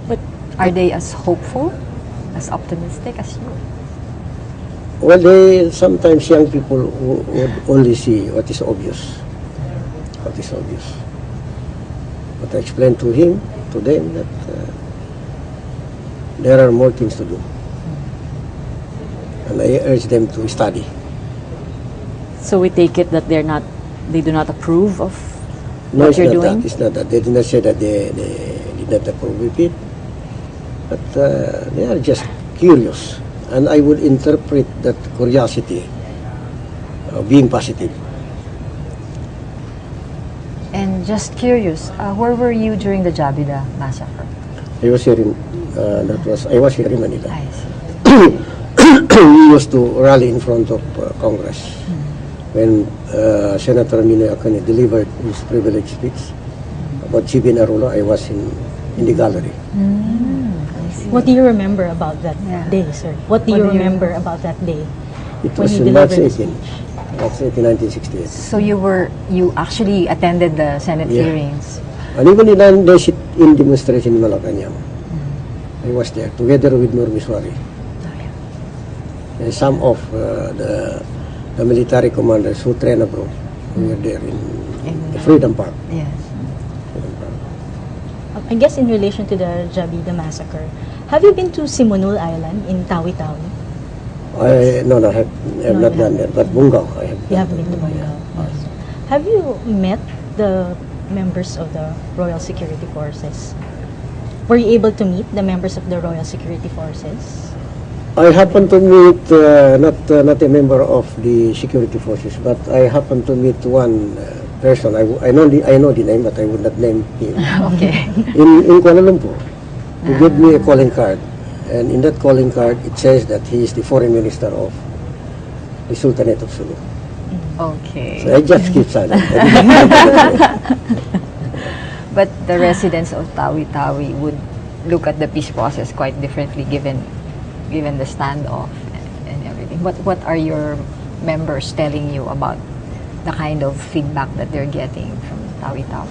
But are they as hopeful, as optimistic as you? Well, sometimes young people would only see what is obvious. What is obvious. But I explained to them that there are more things to do. And I urge them to study. So we take it that they do not approve of No, what you're doing? It's not that. They did not say that they did not approve of it. But they are just curious. And I would interpret that curiosity being positive. And just curious, where were you during the Jabida massacre? I was here in Manila. I see. We used to rally in front of Congress when Senator Ninoy Aquino delivered his privilege speech about Chibi Narulo. I was in the gallery. What do you remember about that day, sir? What do you remember about that day? It when was you in March delivered the 18, speech? March 18, 1968. So you actually attended the Senate Yeah. hearings. And even in the sit-in demonstration in Malacanang, I was there together with Murmiswari. And some of the military commanders who train abroad were there in Freedom Park. Yes. Freedom Park. I guess in relation to the Jabida massacre, have you been to Simonul Island in Tawi-Tawi? No, I have not done that. But Bungaw, I have. You have been to Bungaw. Have you met the members of the Royal Security Forces? Were you able to meet the members of the Royal Security Forces? I happened to meet not a member of the security forces, but I happened to meet one person. I know the name, but I would not name him. Okay. In Kuala Lumpur, he gave me a calling card, and in that calling card it says that he is the foreign minister of the Sultanate of Sulu. Okay. So I just keep silent. But the residents of Tawi-Tawi would look at the peace process quite differently given the standoff and everything. What are your members telling you about the kind of feedback that they're getting from Tawi-Tawi?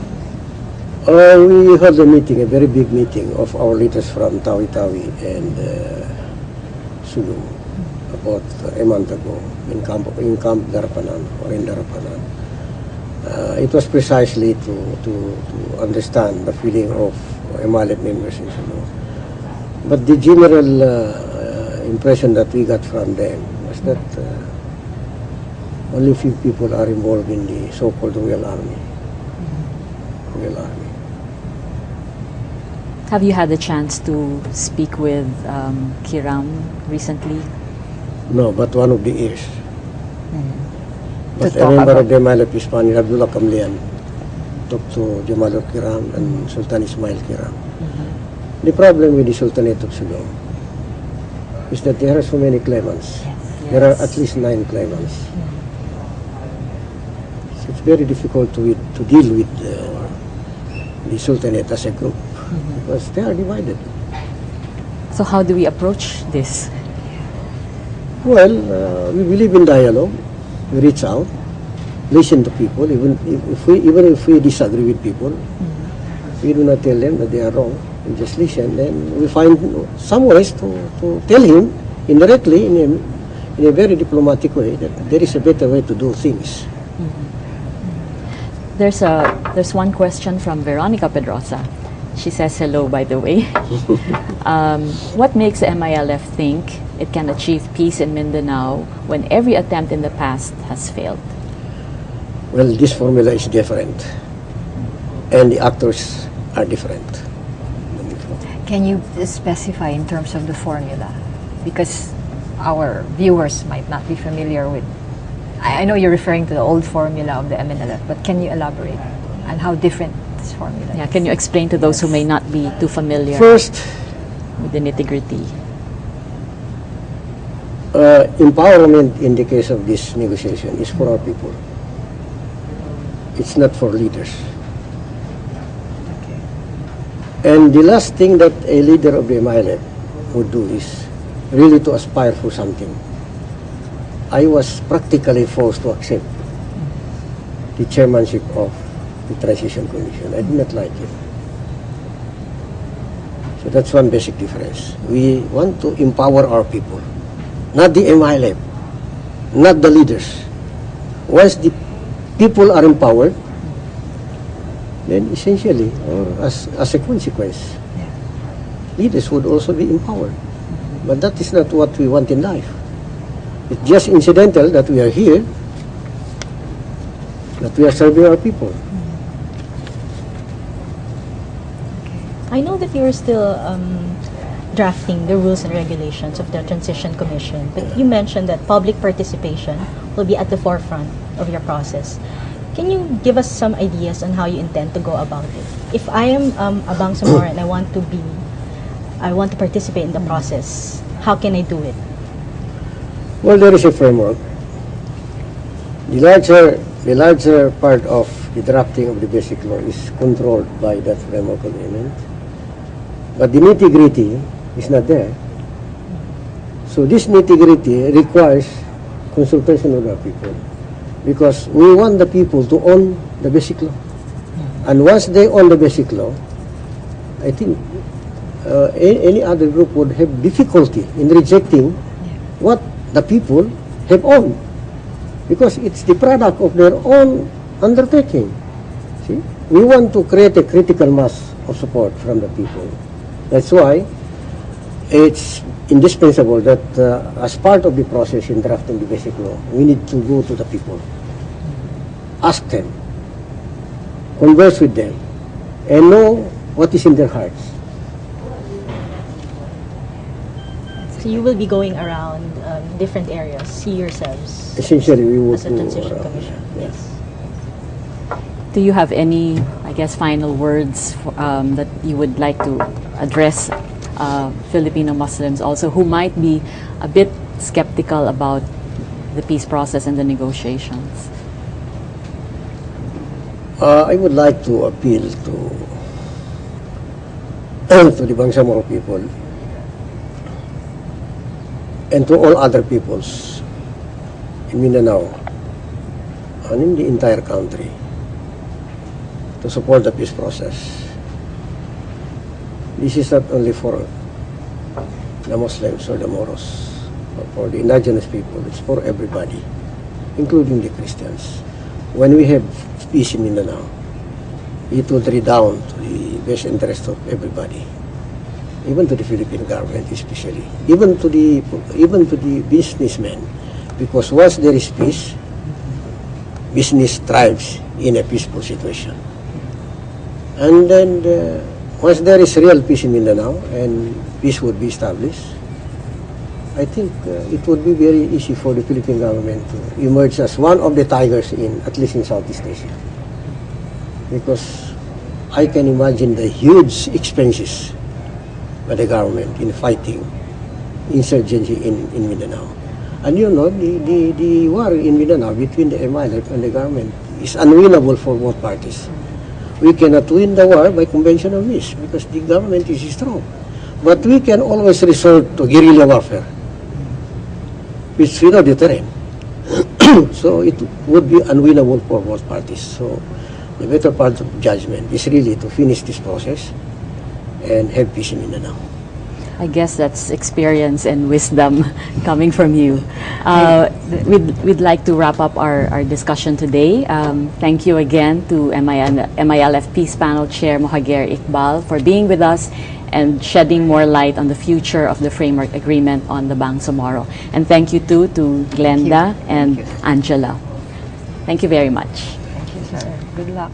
We held a meeting, a very big meeting of our leaders from Tawi-Tawi and Sulu about a month ago in Camp Darapanan or in Darapanan. It was precisely to understand the feeling of MILF members in Sulu. But the general impression that we got from them was that only few people are involved in the so-called Royal Army. Royal Army. Have you had the chance to speak with Kiram recently? No, but one of the ears. But To a talk member about- of the MILF Hispanic, Abdullah Kamlian, talked to Jamal Kiram and Sultan Ismail Kiram. The problem with the Sultanate of Sulu is that there are so many claimants. There are at least 9 claimants. So it's very difficult to deal with the Sultanate as a group because they are divided. So how do we approach this? Well, we believe in dialogue. We reach out, listen to people, even if we disagree with people. We do not tell them that they are wrong. We just listen, and we find some ways to tell him indirectly in a very diplomatic way that there is a better way to do things. There's one question from Veronica Pedrosa. She says hello, by the way. What makes the MILF think it can achieve peace in Mindanao when every attempt in the past has failed? Well, this formula is different, and the actors are different. Can you specify in terms of the formula? Because our viewers might not be familiar with, I know you're referring to the old formula of the MNLF, but can you elaborate on how different this formula is? Yeah, can you explain to those who may not be too familiar First, with the nitty-gritty? empowerment in the case of this negotiation is for our people. It's not for leaders. And the last thing that a leader of the MILF would do is really to aspire for something. I was practically forced to accept the chairmanship of the Transition Commission. I did not like it. So that's one basic difference. We want to empower our people, not the MILF, not the leaders. Once the people are empowered, then essentially, or as a consequence, leaders would also be empowered. But that is not what we want in life. It's just incidental that we are here, that we are serving our people. I know that you're still drafting the rules and regulations of the Transition Commission, but you mentioned that public participation will be at the forefront of your process. Can you give us some ideas on how you intend to go about it? If I am a Bangsamoro and I want to participate in the process, how can I do it? Well, there is a framework. The larger part of the drafting of the basic law is controlled by that framework agreement. But the nitty-gritty is not there. So this nitty-gritty requires consultation with our people, because we want the people to own the basic law. And once they own the basic law, I think any other group would have difficulty in rejecting what the people have owned, because it's the product of their own undertaking. See, we want to create a critical mass of support from the people. That's why it's indispensable that as part of the process in drafting the basic law, we need to go to the people, ask them, converse with them, and know what is in their hearts. So you will be going around different areas, see yourselves Essentially, we would as a go Transition around. Commission. Yes. Do you have any, I guess, final words that you would like to address Filipino Muslims also who might be a bit skeptical about the peace process and the negotiations? I would like to appeal to the Bangsamoro people and to all other peoples in Mindanao and in the entire country to support the peace process. This is not only for the Muslims or the Moros, but for the indigenous people. It's for everybody, including the Christians. When we have peace in Mindanao, it will redound to the best interest of everybody, even to the Philippine government especially, even to the businessmen, because once there is peace, business thrives in a peaceful situation. And then once there is real peace in Mindanao and peace would be established, I think it would be very easy for the Philippine government to emerge as one of the tigers at least in Southeast Asia. Because I can imagine the huge expenses by the government in fighting insurgency in Mindanao. And you know, the war in Mindanao between the MILF and the government is unwinnable for both parties. We cannot win the war by conventional means because the government is strong. But we can always resort to guerrilla warfare, which we know the terrain. So it would be unwinnable for both parties. So the better part of judgment is really to finish this process and have peace in Mindanao. I guess that's experience and wisdom coming from you. We'd like to wrap up our discussion today. Thank you again to MILF Peace Panel Chair Muhagher Iqbal for being with us and shedding more light on the future of the framework agreement on the Bangsamoro. And thank you too to Glenda and Angela. Thank you very much. Thank you, sir. Good luck.